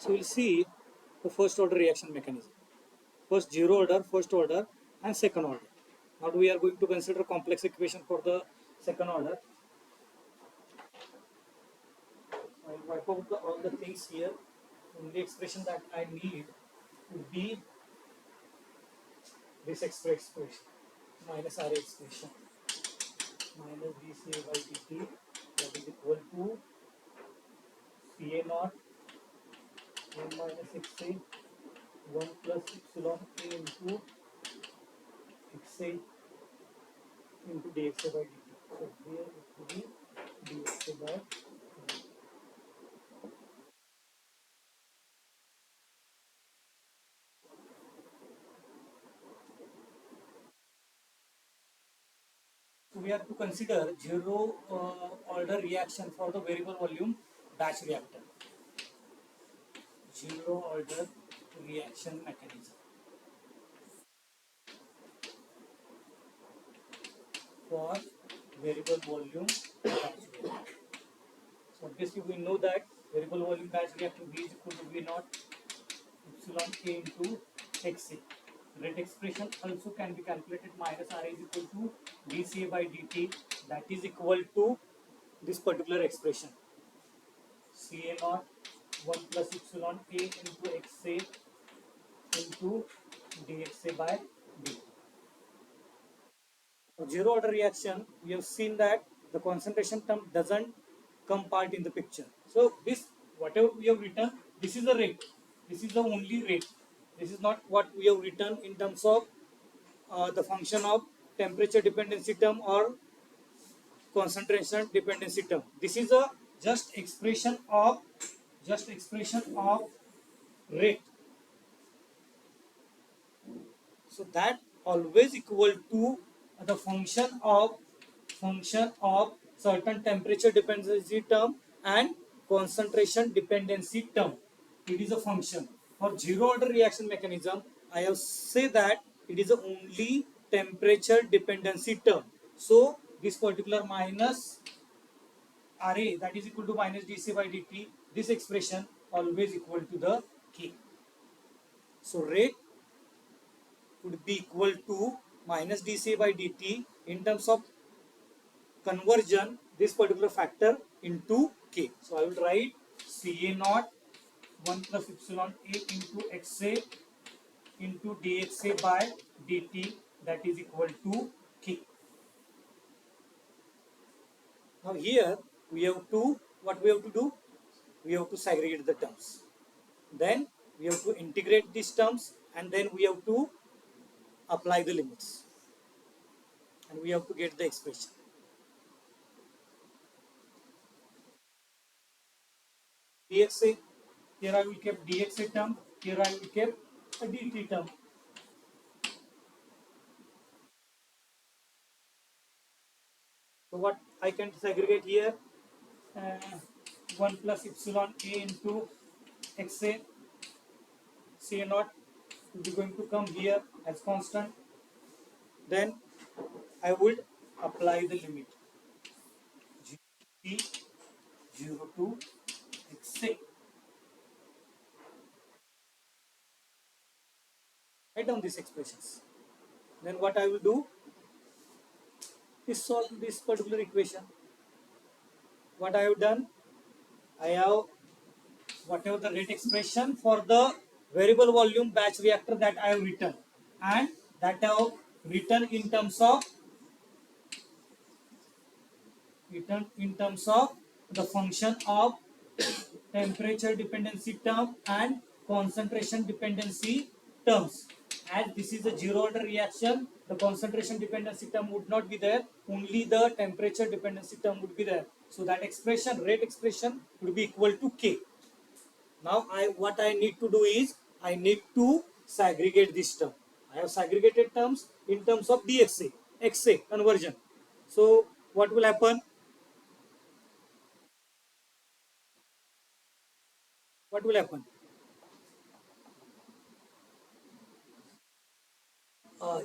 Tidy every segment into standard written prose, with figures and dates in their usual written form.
So we'll see the first order reaction mechanism. First zero order, first order, and second order. Now we are going to consider complex equation for the second order. I'll wipe out all the things here. Only expression that I need would be this expression minus RA expression minus dCA by dt that is equal to CA naught 1 minus XA 1 plus epsilon A into XA into dxa by dt. So here it will be dxa by dt. So we have to consider zero order reaction for the variable volume batch reactor. Zero order reaction mechanism for variable volume batch reactor. So obviously we know that variable volume batch reactor V is equal to V naught epsilon A into Xa. Rate expression also can be calculated minus R is equal to dCA by dt, that is equal to this particular expression Ca naught 1 plus epsilon A into Xa into dxa by dt. For zero order reaction, we have seen that the concentration term doesn't come part in the picture. So this, whatever we have written, this is the rate. This is the only rate. This is not what we have written in terms of the function of temperature dependency term or concentration dependency term. This is a just expression of rate. So that always equal to the function of certain temperature dependency term and concentration dependency term. It is a function. For zero order reaction mechanism, I have said that it is only temperature dependency term. So this particular minus RA, that is equal to minus dC by dt, this expression always equal to the K. So rate would be equal to minus dC by dt in terms of conversion this particular factor into K. So I will write Ca naught 1 plus epsilon A into Xa into dxa by dt, that is equal to K. Now here we have to, what we have to do? We have to segregate the terms. Then we have to integrate these terms and then we have to apply the limits. And we have to get the expression. dxa, here I will keep dxa term, here I will keep a dt term. So what I can segregate here, 1 plus epsilon A into Xa, Ca naught is going to come here as constant. Then I would apply the limit G 0 to Xa. Write down these expressions. Then what I will do is solve this particular equation. What I have done, I have whatever the rate expression for the variable volume batch reactor that I have written, and that I have written in terms of the function of temperature dependency term and concentration dependency terms. As this is a zero order reaction, the concentration dependency term would not be there, only the temperature dependency term would be there. So that expression, rate expression, would be equal to K. Now what I need to do is I need to segregate this term. I have segregated terms in terms of dxa, xa conversion. So what will happen? What will happen?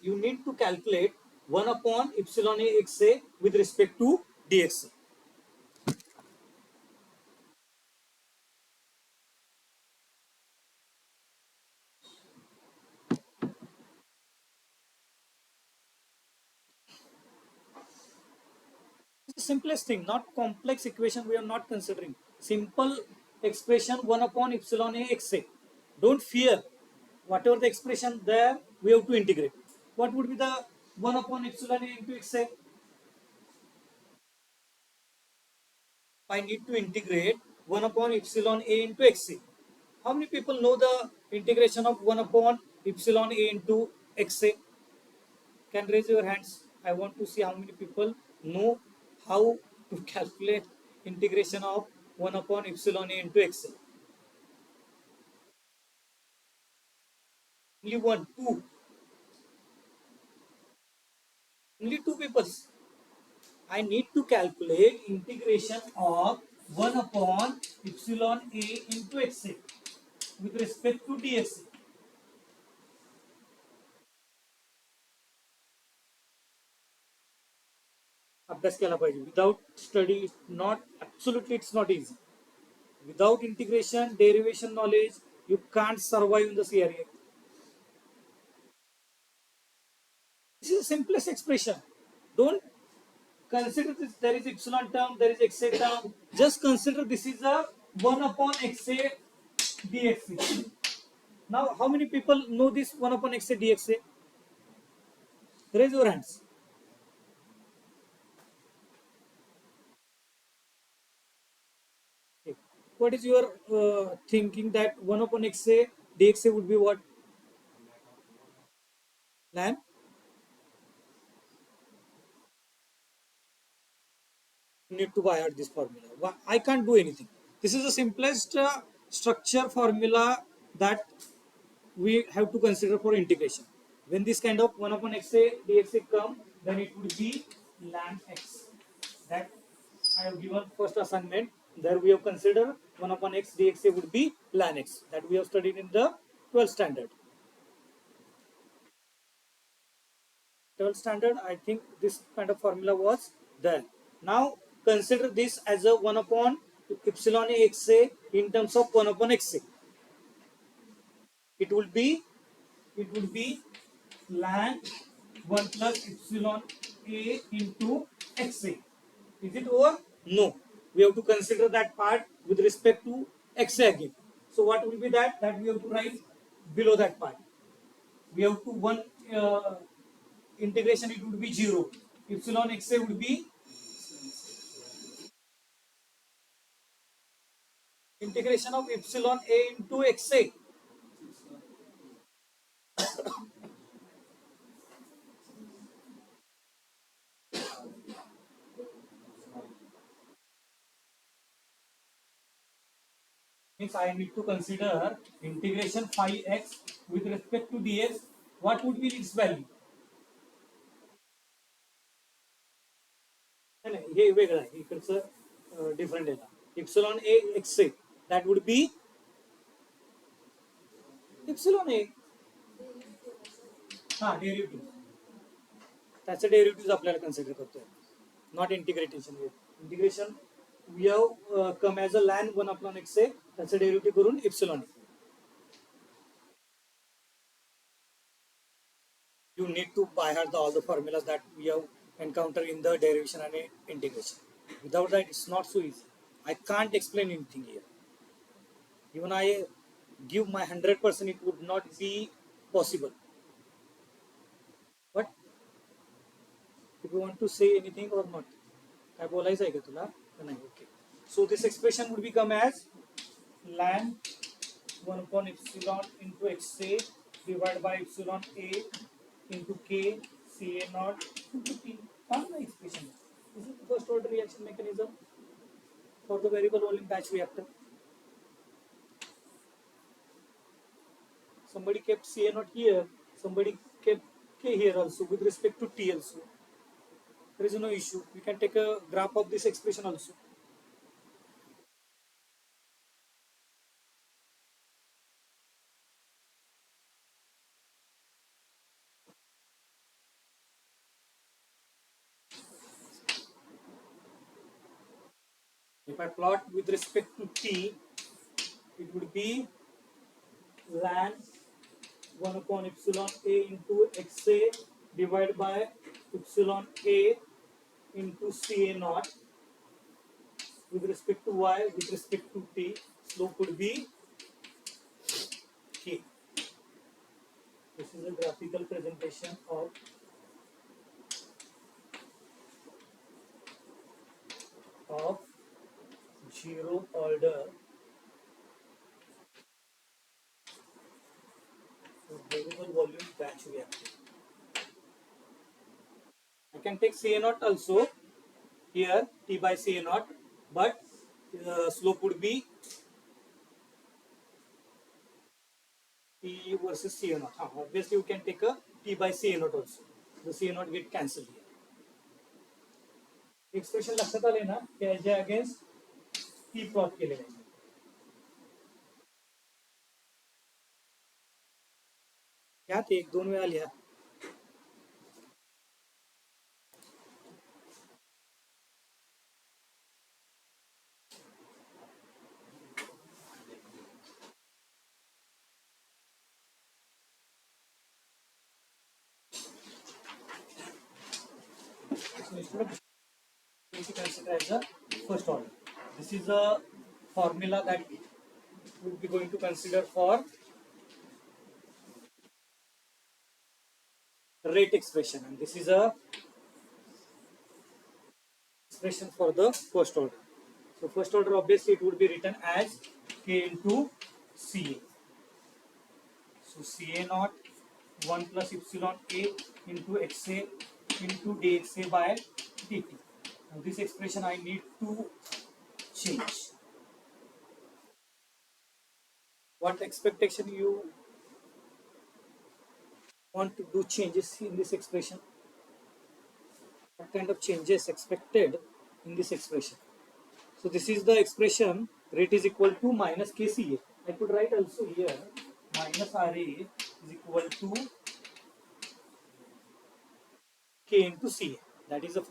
You need to calculate 1 upon epsilon A xa with respect to dxa. Simplest thing, not complex equation we are not considering. Simple expression 1 upon epsilon a xa. Don't fear. Whatever the expression there, we have to integrate. What would be the 1 upon epsilon a into xa? I need to integrate 1 upon epsilon a into xa. How many people know the integration of 1 upon epsilon a into xa? Can raise your hands. I want to see how many people know how to calculate integration of 1 upon epsilon a into xa. Only one, two, only two people. I need to calculate integration of 1 upon epsilon a into xa with respect to dxa. अभ्यास केला पाहिजे. Without study, not absolutely it's not easy. Without integration, derivation knowledge, you can't survive in the CRA. This is the simplest expression. Don't consider this. There is epsilon term, there is xa term. Just consider this is a 1 upon xa dxa. Now, how many people know this 1 upon xa dxa? Raise your hands. Okay. What is your thinking that 1 upon xa dxa would be what? Lan? Need to buy out this formula. I can't do anything. This is the simplest structure formula that we have to consider for integration. When this kind of 1 upon xa dxa come, then it would be ln x. That I have given first assignment. There we have considered 1 upon x dxa would be ln x. That we have studied in the 12th standard. 12th standard, I think this kind of formula was there. Now consider this as a 1 upon epsilon a xa in terms of 1 upon xa. It would be ln 1 plus epsilon a into xa. Is it over? No. We have to consider that part with respect to xa again. So what will be that? That we have to write below that part. We have to one integration, it would be 0. Epsilon xa would be integration of epsilon a into xa. Means I need to consider integration phi x with respect to dx. What would be its value? हे वेगळं आहे, इकडचं different आहे ना. Epsilon a xa, that would be epsilon a. हा derivative, त्याचं derivative आपल्याला consider करतोय, not integration. Integration we have come as a लॅन 1 अपॉन एक्स ए, त्याचं डेरिव्हेटिव्ह करून epsilon. You need to by heart all the formulas that we have encountered in the derivation and integration. Without that, it's not so easy. I can't explain anything here. Even I give my 100%, it would not be possible. But if you want to say anything or not, काय बोलायचं आहे का तुला? नाही. Okay. So this expression would become as ln 1 upon epsilon into xa divided by epsilon a into k ca naught into t. Found the expression. This is the first order reaction mechanism for the variable volume batch reactor. Somebody kept ca naught here, somebody kept k here also with respect to t also. There is no issue. We can take a graph of this expression also. If I plot with respect to t, it would be ln 1 upon epsilon a into xa divided by epsilon a into Ca naught with respect to y, with respect to t, slope would be k. This is a graphical presentation of zero order variable volume batch reactor. I can take Ca naught also here, T by Ca naught, but slope would be T versus Ca naught. Obviously, you can take a T by Ca naught also. The Ca naught get cancelled here. Expression लक्षात आले ना, त्याच्या against T plot केलेलं आहे. यात एक दोन वेळा लिहा. Consider as a first order. This is a formula that we will be going to consider for rate expression, and this is a expression for the first order. So first order, obviously it would be written as k into Ca. So Ca naught 1 plus epsilon a into xa into dxa by dt. Now this expression I need to change. What expectation you want to do changes in this expression? What kind of changes expected in this expression? So this is the expression, rate is equal to minus kCa. I could write also here minus Ra is equal to k into Ca. That is the